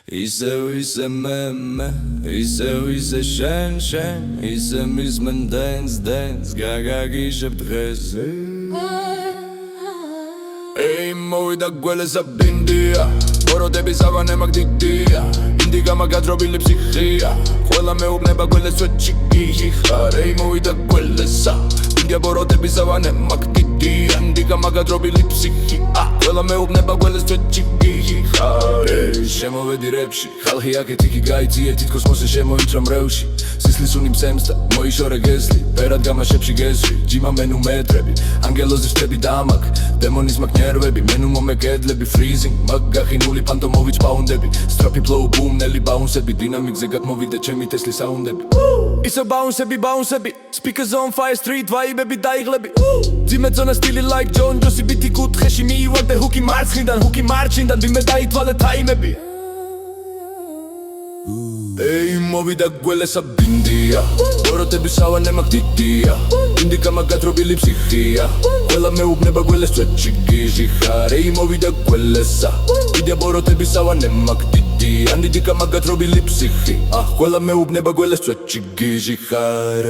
ისე მე ისე შენ ისე მისმენ dance გაგაგიშებ დღეს Ei მოვიდა გველესა ბინდია ბოროტები სავანე მაგდიდია ინდიგა მაგადრობილი ფსიქია ყველა მეუბნება გველეს ვეჩიკი ხარ Ei მოვიდა გველესა ბინდია ბოროტები სავანე მაგდიდია ინდიგა მაგადრობილი ფსიქია ყველა მეუბნება გველეს ვეჩიკი ხარ შემოვედი რეპში ხალხი აქეთ იქი გაიძიე თითქოს მოსე შემოიწრა მრევში სისლის უნიმცემს და მოიშორე გესლი ფერად გამაშებში გესვი ჯიმა მენუ მეტრები ანგელოზის φτები დამაკ დემონის მაგ ნერვები მენუ მომეკედლები freezing მაგ გახინული ფანტომოვიც პაუნდები სტრაფი ფლოუ ბუმნელი ბაუნსები დინამიკზე გადმოვიდა ჩემი ტესლი საუნდები ისო ბაუნსები speakers on fire street ვაიბები დაიღლები ძიმე ზონა სტილი like John Jossi ბიტი კუთხეში მიივარდე ჰუკი მარჩინდან ვიმე დაითვალე თაიმები Ei მოვიდა გველესა ბინდია ბოროტები სავანე მაგდიდია ინდიკა მაგადრობილი ფსიქია ყველა მეუბნება გველეს წვეჩიგიჟი ხარ Ei მოვიდა გველესა ბინდია ბოროტები სავანე მაგდიდია ინდიკა მაგადრობილი ფსიქია ყველა მეუბნება გველეს წვეჩიგიჟი ხარ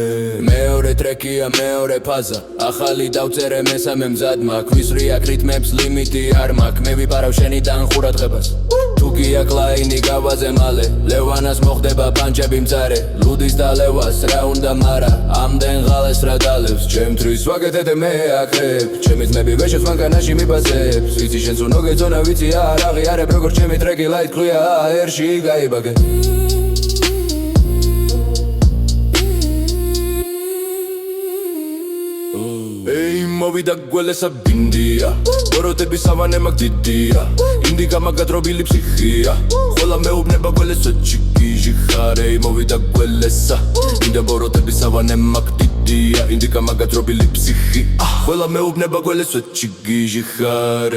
მეორე ტრეკია მეორე ფაზა ახალი დავწერე მესამე მზად მაქვს ვისვრია რიტმებს ლიმიტი არ მაქვს მე ვიპარავ შენიდან ყურადღებას თუგია კლაინი გავაზე მალე ლევანას მოხდება პანჩები მძარე ლუდის და ლევას რა უნდა მარა ამდენ ღალეს რა დალევს ჩემთვის ვაკეთებ მე აკრებ ჩემი ძმები ვეშებს მანქანაში მიბაზებს ვიცი შენც უნდა გეძონა ვიცი არ აღიარებ როგორც ჩემი ტრეკი ლაით ქვია აერში გაიბაგე Ei მოვიდა გველესა ბინდია ბოროტები სავანე მაგდიდია ინდიკა მაგადრობილი ფსიქია ყველა მეუბნება გველეს წვეჩიგიჟი ხარ Ei მოვიდა გველესა ბინდია ბოროტები სავანე მაგდიდია ინდიკა მაგადრობილი ფსიქია ყველა მეუბნება გველეს წვეჩიგიჟი ხარ